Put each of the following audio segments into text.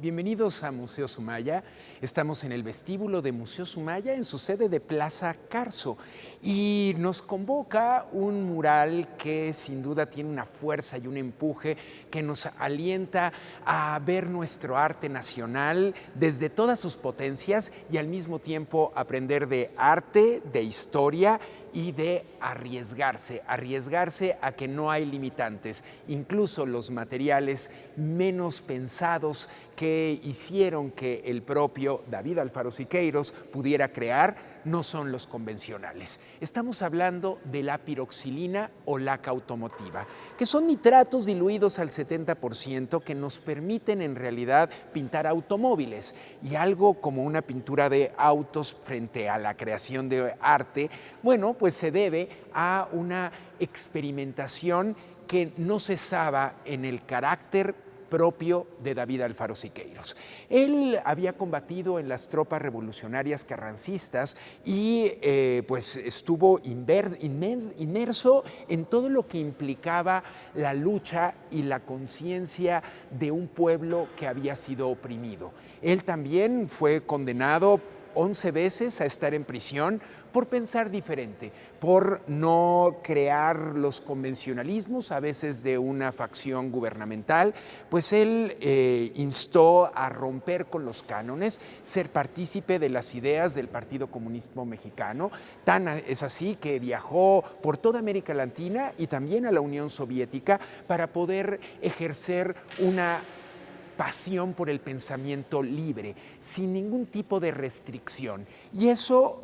Bienvenidos a Museo Sumaya. Estamos en el vestíbulo de Museo Sumaya en su sede de Plaza Carso y nos convoca un mural que sin duda tiene una fuerza y un empuje que nos alienta a ver nuestro arte nacional desde todas sus potencias y al mismo tiempo aprender de arte, de historia y de arriesgarse a que no hay limitantes. Incluso los materiales menos pensados que hicieron que el propio David Alfaro Siqueiros pudiera crear no son los convencionales. Estamos hablando de la piroxilina o laca automotiva, que son nitratos diluidos al 70% que nos permiten en realidad pintar automóviles, y algo como una pintura de autos frente a la creación de arte, bueno, pues se debe a una experimentación que no cesaba en el carácter propio de David Alfaro Siqueiros. Él había combatido en las tropas revolucionarias carrancistas y pues estuvo inmerso en todo lo que implicaba la lucha y la conciencia de un pueblo que había sido oprimido. Él también fue condenado 11 veces a estar en prisión por pensar diferente, por no crear los convencionalismos a veces de una facción gubernamental, pues él instó a romper con los cánones, ser partícipe de las ideas del Partido Comunista Mexicano. Tan es así que viajó por toda América Latina y también a la Unión Soviética para poder ejercer una pasión por el pensamiento libre, sin ningún tipo de restricción. Y eso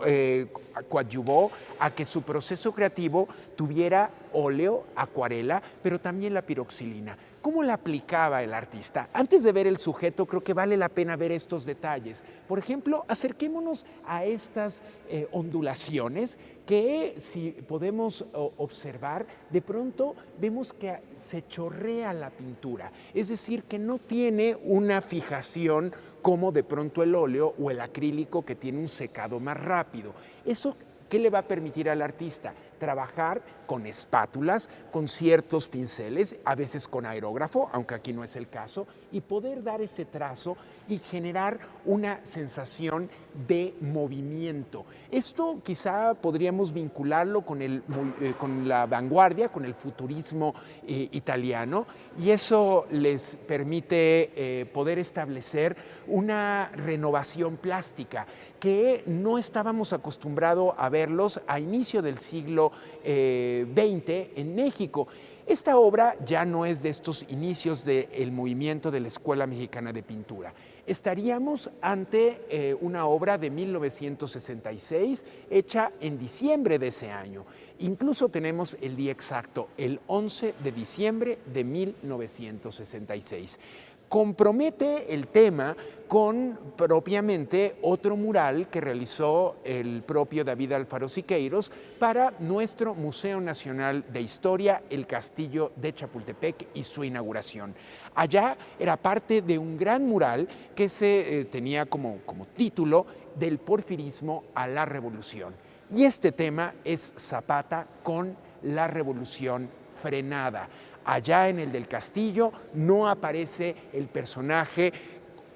coadyuvó a que su proceso creativo tuviera óleo, acuarela, pero también la piroxilina. ¿Cómo la aplicaba el artista? Antes de ver el sujeto, creo que vale la pena ver estos detalles. Por ejemplo, acerquémonos a estas ondulaciones que, si podemos observar, de pronto vemos que se chorrea la pintura. Es decir, que no tiene una fijación como de pronto el óleo o el acrílico, que tiene un secado más rápido. Eso, ¿qué le va a permitir al artista? Trabajar con espátulas, con ciertos pinceles, a veces con aerógrafo, aunque aquí no es el caso, y poder dar ese trazo y generar una sensación de movimiento. Esto quizá podríamos vincularlo con la vanguardia, con el futurismo italiano, y eso les permite poder establecer una renovación plástica que no estábamos acostumbrados a verlos a inicio del siglo XX en México. Esta obra ya no es de estos inicios del movimiento de la Escuela Mexicana de Pintura. Estaríamos ante una obra de 1966, hecha en diciembre de ese año. Incluso tenemos el día exacto, el 11 de diciembre de 1966. Compromete el tema con propiamente otro mural que realizó el propio David Alfaro Siqueiros para nuestro Museo Nacional de Historia, el Castillo de Chapultepec, y su inauguración. Allá era parte de un gran mural que se tenía como título Del porfirismo a la revolución. Y este tema es Zapata con la revolución frenada. Allá en el del Castillo no aparece el personaje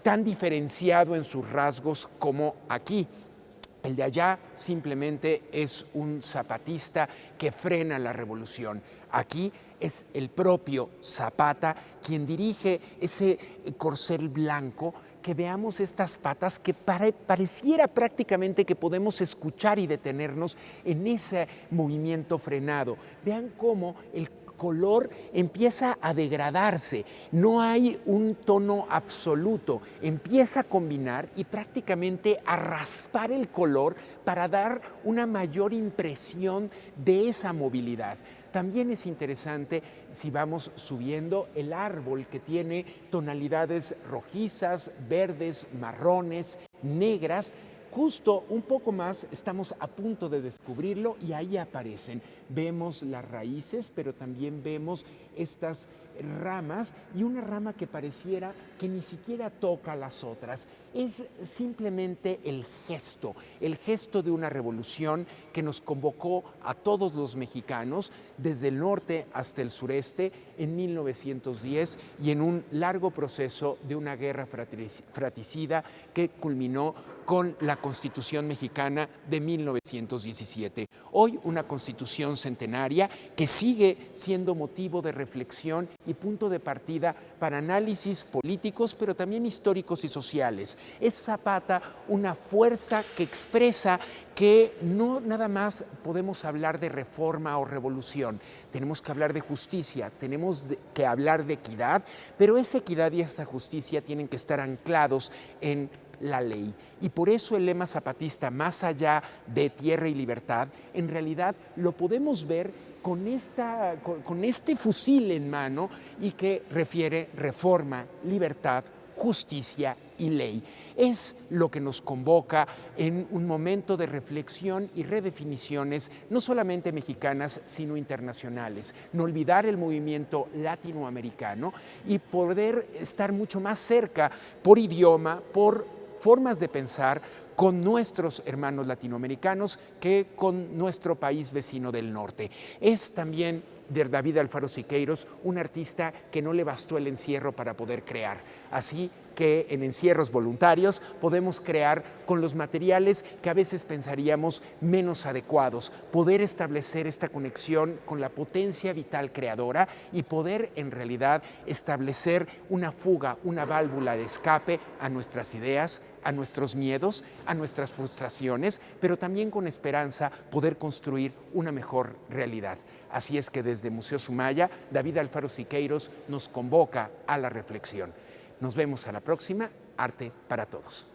tan diferenciado en sus rasgos como aquí. El de allá simplemente es un zapatista que frena la revolución. Aquí es el propio Zapata quien dirige ese corcel blanco, que veamos estas patas que pareciera prácticamente que podemos escuchar y detenernos en ese movimiento frenado. Vean cómo el color empieza a degradarse, no hay un tono absoluto, empieza a combinar y prácticamente a raspar el color para dar una mayor impresión de esa movilidad. También es interesante, si vamos subiendo, el árbol, que tiene tonalidades rojizas, verdes, marrones, negras. Justo un poco más estamos a punto de descubrirlo y ahí aparecen. vemos las raíces, pero también vemos estas ramas y una rama que pareciera que ni siquiera toca a las otras. Es simplemente el gesto de una revolución que nos convocó a todos los mexicanos desde el norte hasta el sureste en 1910 y en un largo proceso de una guerra fratricida que culminó con la Constitución mexicana de 1917. Hoy una constitución centenaria que sigue siendo motivo de reflexión y punto de partida para análisis políticos, pero también históricos y sociales. Es Zapata una fuerza que expresa que no nada más podemos hablar de reforma o revolución, tenemos que hablar de justicia, tenemos que hablar de equidad, pero esa equidad y esa justicia tienen que estar anclados en la ley. Y por eso el lema zapatista, más allá de tierra y libertad, en realidad lo podemos ver con este fusil en mano y que refiere reforma, libertad, justicia y ley. Es lo que nos convoca en un momento de reflexión y redefiniciones, no solamente mexicanas, sino internacionales. No olvidar el movimiento latinoamericano y poder estar mucho más cerca por idioma, por formas de pensar con nuestros hermanos latinoamericanos que con nuestro país vecino del norte. Es también de David Alfaro Siqueiros, un artista que no le bastó el encierro para poder crear. Así que en encierros voluntarios podemos crear con los materiales que a veces pensaríamos menos adecuados, poder establecer esta conexión con la potencia vital creadora y poder en realidad establecer una fuga, una válvula de escape a nuestras ideas, a nuestros miedos, a nuestras frustraciones, pero también con esperanza poder construir una mejor realidad. Así es que desde Museo Sumaya, David Alfaro Siqueiros nos convoca a la reflexión. Nos vemos a la próxima. Arte para todos.